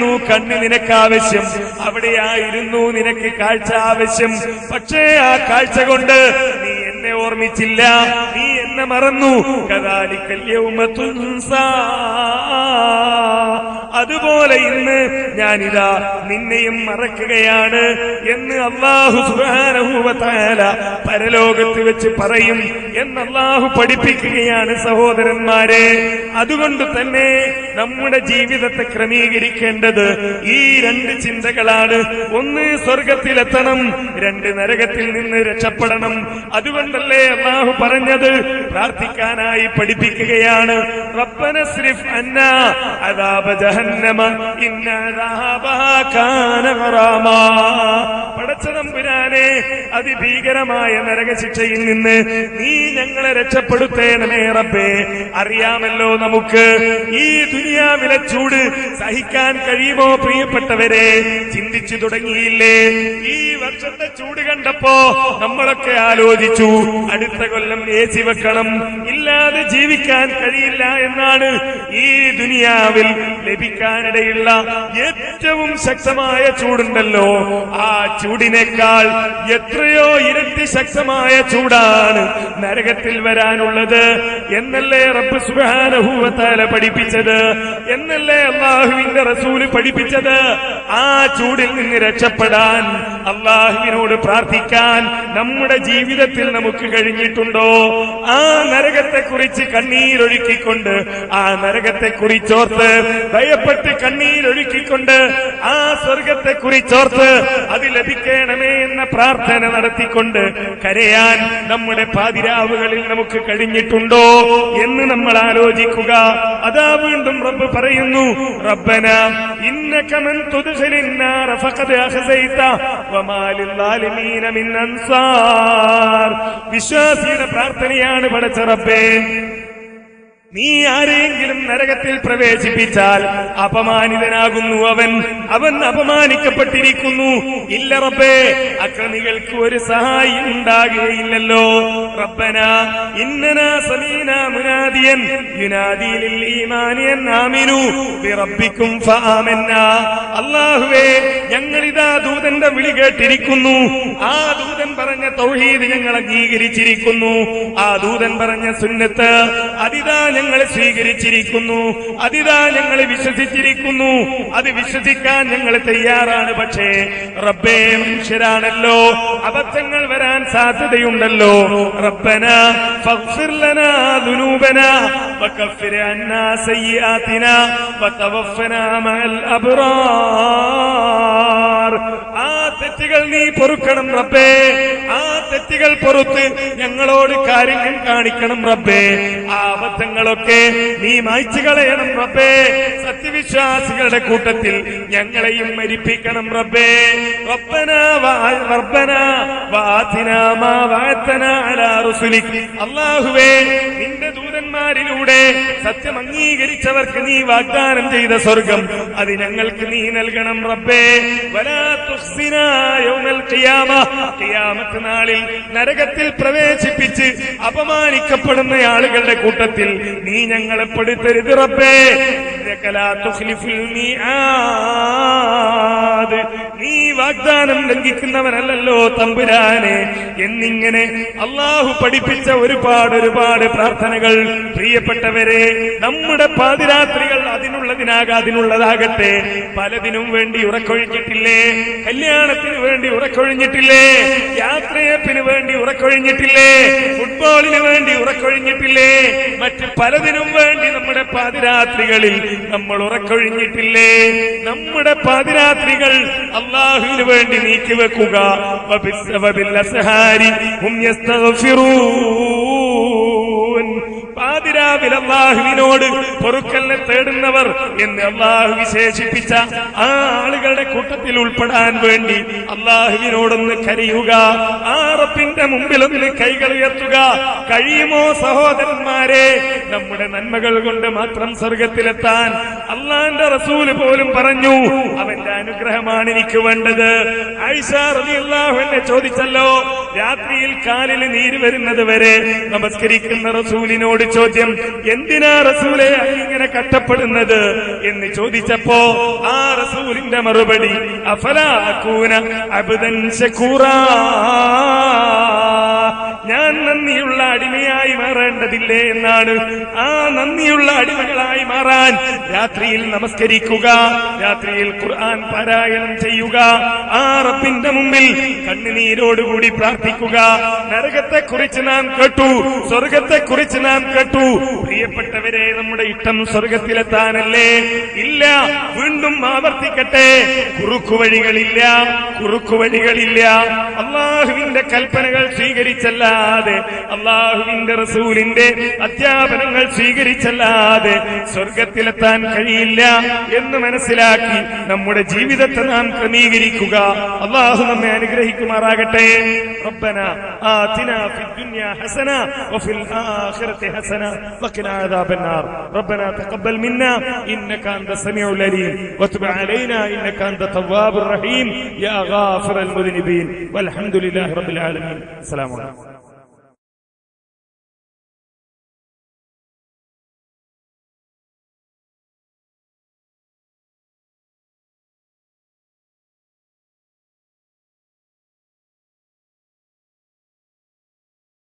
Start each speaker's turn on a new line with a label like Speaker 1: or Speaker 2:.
Speaker 1: അവിടെയായിരുന്നു കണ്ണ് നിനക്ക് ആവശ്യം, അവിടെയായിരുന്നു നിനക്ക് കാഴ്ച ആവശ്യം. പക്ഷേ ആ കാഴ്ച കൊണ്ട് നീ എന്നെ ഓർമ്മിച്ചില്ല, നീ എന്നെ മറന്നു. കദാലിക്കൽ യൗമ തുൻസാ, അതുപോലെ ഇന്ന് ഞാനിതാ നിന്നെയും മറക്കുകയാണ് എന്ന് അല്ലാഹു സുബ്ഹാനഹു വ തആല പരലോകത്ത് വെച്ച് പറയും എന്ന് അല്ലാഹു പഠിപ്പിക്കുകയാണ് സഹോദരന്മാരെ. അതുകൊണ്ട് തന്നെ നമ്മുടെ ജീവിതത്തെ ക്രമീകരിക്കേണ്ടത് ഈ രണ്ട് ചിന്തകളാണ്. ഒന്ന്, സ്വർഗത്തിലെത്തണം. രണ്ട്, നരകത്തിൽ നിന്ന് രക്ഷപ്പെടണം. അതുകൊണ്ടല്ലേ അല്ലാഹു പറഞ്ഞത് പ്രാർത്ഥിക്കാനായി പഠിപ്പിക്കുകയാണ്. റബ്ബനസ്രിഫ് അന്നാ അദാബ ജഹന്നമ ഇന്ന അദാബഹാ കാന ഗറാമാ. പടച്ചതമ്പുരാനെ, അതിഭീകരമായ നരകശിക്ഷയിൽ നിന്ന് നീ ഞങ്ങളെ രക്ഷപ്പെടുത്തേണമേ റബ്ബേ. അറിയാമല്ലോ നമുക്ക് ഈ ദുനിയാവിലെ ചൂട് സഹിക്കാൻ കഴിയുമോ പ്രിയപ്പെട്ടവരെ? ചിന്തിച്ചു തുടങ്ങിയില്ലേ? ഈ വർഷത്തെ ചൂട് കണ്ടപ്പോ നമ്മളൊക്കെ ആലോചിച്ചു, അടുത്ത കൊല്ലം AC വെക്കണം, ഇല്ലാതെ ജീവിക്കാൻ കഴിയില്ല എന്നാണ്. ഈ ദുനിയാവിൽ ലഭിക്കാനിടയുള്ള ഏറ്റവും ശക്തമായ ചൂടുണ്ടല്ലോ, ആ ചൂടിനേക്കാൾ എത്രയോ ഇരട്ടി ശക്തമായ ചൂടാണ് നരകത്തിൽ വരാനുള്ളത് എന്നല്ലേ റബ്ബ് സുബ്ഹാനഹു വ തആല പഠിപ്പിച്ചത്, എന്നല്ലേ അല്ലാഹുവിന്റെ റസൂല് പഠിപ്പിച്ചത്. ആ ചൂടിൽ നിന്ന് രക്ഷപ്പെടാൻ അല്ലാഹുവിനോട് പ്രാർത്ഥിക്കാൻ നമ്മുടെ ജീവിതത്തിൽ നമുക്ക് കഴിഞ്ഞിട്ടുണ്ടോ? ആ നരകത്തെക്കുറിച്ച് കണ്ണീരൊഴുക്കിക്കൊണ്ട്, ആ നരകത്തെക്കുറിച്ചോർത്ത് ഭയപ്പെട്ട് കണ്ണീരൊഴുക്കിക്കൊണ്ട്, ആ സ്വർഗത്തെക്കുറിച്ചോർത്ത് അത് ലഭിക്കണമേ എന്ന പ്രാർത്ഥന നടത്തിക്കൊണ്ട് കരയാൻ നമ്മുടെ പാതിരാവുകളിൽ നമുക്ക് കഴിഞ്ഞിട്ടുണ്ടോ എന്ന് നമ്മൾ ആലോചിക്കുക. അതാ വീണ്ടും റബ്ബ് പറയുന്നു, റബ്ബന ഇന്നക മൻ തുദ്ഖിലിൻ നാറ ഫഖദ് അഖ്സൈത വമാ ലിൽസാലിമീന മിൻ അൻസാർ. വിശ്വാസിയുടെ പ്രാർത്ഥനയാണ് പടച്ച റബ്ബേ, നീ ആരെയെങ്കിലും നരകത്തിൽ പ്രവേശിപ്പിച്ചാൽ അപമാനിതനാകുന്നു അവൻ അപമാനിക്കപ്പെട്ടിരിക്കുന്നു. ഇല്ല റബ്ബേ, അക്രമികൾക്ക് ഒരു സഹായം ഉണ്ടാകുകയില്ലല്ലോ. റബ്ബന ഇന്നനാ സമീനാ മുനാദിയൻ യുനാദി ലിൽ ഈമാനി അൻ ആമിനു ബിറബ്ബിക്കും ഫആമന്നാ. അല്ലാഹുവേ, ഞങ്ങളിതാ ദൂതന്റെ വിളി കേട്ടിരിക്കുന്നു. ആ ദൂതൻ പറഞ്ഞ തൗഹീദ് ഞങ്ങൾ അംഗീകരിച്ചിരിക്കുന്നു. ആ ദൂതൻ പറഞ്ഞ സുന്നത്ത് അതിതാ ഞങ്ങളെ സ്വീകരിച്ചിരിക്കുന്നു. അതിതാ ഞങ്ങളെ വിശ്വസിച്ചിരിക്കുന്നു. അത് വിശ്വസിക്കാൻ ഞങ്ങൾ തയ്യാറാണ്. പക്ഷേ റബ്ബേ, മനുഷ്യരാണല്ലോ, അബദ്ധങ്ങൾ വരാൻ സാധ്യതയുണ്ടല്ലോ. റബ്ബന ഫഗ്ഫിർ ലനാ ദുനൂബനാ വകഫിർ അന്നാ സയ്യിആതിനാ വതവഫനാ മഅൽ അബ്റാർ. ആ തെറ്റുകൾ നീ പൊറുക്കണം റബ്ബേ. ആ തെറ്റുകൾ പൊറുത്ത് ഞങ്ങളോട് കാരുണ്യം കാണിക്കണം റബ്ബേ. ആ അബദ്ധങ്ങളൊക്കെ നീ മായ്ച്ചു കളയണം റബ്ബേ. സത്യവിശ്വാസികളുടെ കൂട്ടത്തിൽ ഞങ്ങളെയും മരിപ്പിക്കണം റബ്ബേ. റബ്ബനാ വആതിനാ മാ വഅദ്തനാ അലാ റുസുലിക്. അല്ലാഹുവേ, നിന്റെ ദൂതന്മാരിലൂടെ സത്യം അംഗീകരിച്ചവർക്ക് നീ വാഗ്ദാനം ചെയ്ത സ്വർഗം അത് ഞങ്ങൾക്ക് നീ നൽകണം റബ്ബേ. വലാ തുഖ്സിനാ യൗമൽ ഖിയാമ. ഖിയാമത്ത് നാളിൽ നരകത്തിൽ പ്രവേശിപ്പിച്ച് അപമാനിക്കപ്പെടുന്ന ആളുകളുടെ കൂട്ടത്തിൽ നീ ഞങ്ങളെ പെടുത്തരുത് റബ്ബേ. ഇന്നക ലാ തുഖ്ലിഫുൽ മീആദ്. നീ വാഗ്ദാനം ലംഘിക്കുന്നവനല്ലല്ലോ തമ്പുരാനെ എന്നിങ്ങനെ അല്ലാഹു പഠിപ്പിച്ച ഒരുപാട് പ്രാർത്ഥനകൾ. പ്രിയപ്പെട്ടവരെ, നമ്മുടെ പാതിരാത്രികൾ അതിനുള്ളതാകട്ടെ, പലതിനും വേണ്ടി ഉറക്കൊഴിഞ്ഞിട്ടില്ലേ? കല്യാണത്തിന് വേണ്ടി ഉറക്കൊഴിഞ്ഞിട്ടില്ലേ? യാത്രയപ്പിന് വേണ്ടി ഉറക്കൊഴിഞ്ഞിട്ടില്ലേ? ഫുട്ബോളിന് വേണ്ടി ഉറക്കൊഴിഞ്ഞിട്ടില്ലേ? മറ്റ് പലതിനും വേണ്ടി നമ്മുടെ പാതിരാത്രികളിൽ നമ്മൾ ഉറക്കൊഴിഞ്ഞിട്ടില്ലേ? നമ്മുടെ പാതിരാത്രികൾ അല്ലാഹുവിന് വേണ്ടി നീക്കിവെക്കുക. പാതിരാവിൽ അല്ലാഹുവിനോട് പൊറുക്കലിനെ തേടുന്നവർ എന്ന് അല്ലാഹു വിശേഷിപ്പിച്ച ആ ആളുകളുടെ കൂട്ടത്തിൽ ഉൾപ്പെടാൻ വേണ്ടി അല്ലാഹുവിനോടൊന്ന് കരയുക. ആ റബ്ബിന്റെ മുമ്പിലൊന്ന് കൈകൾ ഉയർത്തുക. കഴിയുമോ സഹോദരന്മാരെ? നമ്മുടെ നന്മകൾ കൊണ്ട് മാത്രം സ്വർഗത്തിലെത്താൻ അല്ലാഹുവിന്റെ റസൂല് പോലും പറഞ്ഞു, അവന്റെ അനുഗ്രഹമാണ് എനിക്ക് വേണ്ടത്. ആയിഷ റളിയല്ലാഹു അൻഹ ചോദിച്ചല്ലോ, രാത്രിയിൽ കാലിൽ നീര് വരുന്നത് വരെ നമസ്കരിക്കുന്ന റസൂലിനോട് ചോദ്യം, എന്തിനാ റസൂലേ ഇങ്ങനെ കഷ്ടപ്പെടുന്നത് എന്ന് ചോദിച്ചപ്പോ ആ റസൂലിന്റെ മറുപടി അഫലാ അകൂന അബ്ദൻ ശകൂറാ, ഞാൻ നന്ദിയുള്ള അടിമയായി മാറേണ്ടതില്ലേ എന്നാണ്. ആ നന്ദിയുള്ള അടിമകളായി മാറാൻ രാത്രിയിൽ നമസ്കരിക്കുക, രാത്രിയിൽ ഖുർആൻ പാരായണം ചെയ്യുക, ആ റബ്ബിന്റെ മുമ്പിൽ കണ്ണുനീരോടുകൂടി പ്രാർത്ഥിക്കുക. നരകത്തെക്കുറിച്ച് നാം കേട്ടു, സ്വർഗത്തെക്കുറിച്ച് നാം കേട്ടു. പ്രിയപ്പെട്ടവരെ, നമ്മുടെ ഇഷ്ടം സ്വർഗത്തിലെത്താനല്ലേ? ഇല്ല. വീണ്ടും ആവർത്തിക്കട്ടെ, കുറുക്കുവഴികളില്ല, കുറുക്കുവഴികളില്ല. അള്ളാഹുവിന്റെ കൽപ്പനകൾ സ്വീകരിച്ചല്ലാതെ, അള്ളാഹുവിന്റെ റസൂലിന്റെ അധ്യാപനങ്ങൾ സ്വീകരിച്ചല്ലാതെ സ്വർഗത്തിലെത്താൻ കഴിയില്ല എന്ന് മനസ്സിലാക്കി നമ്മുടെ ജീവിതത്തെ നാം ക്രമീകരിക്കുക. അള്ളാഹു നമ്മെ അനുഗ്രഹിക്കുമാറാകട്ടെ. റബ്ബനാ ആതിനാ ഫിദ്ദുനിയാ ഹസന വഫിൽ ആഖിറതി ഹസന വഖിനാ അദാബന്നാർ. റബ്ബനാ തഖബ്ബൽ മിന്നാ ഇന്നക അൻത സമീഉൽ അലീം വതുബ് അലൈനാ ഇന്നക അൻത തവ്വാബുർ റഹീം യാ ഗാഫിറൽ മുദ്നിബീൻ വൽഹംദുലില്ലാഹി റബ്ബിൽ ആലമീൻ. അസ്സലാമു അലൈക്കും.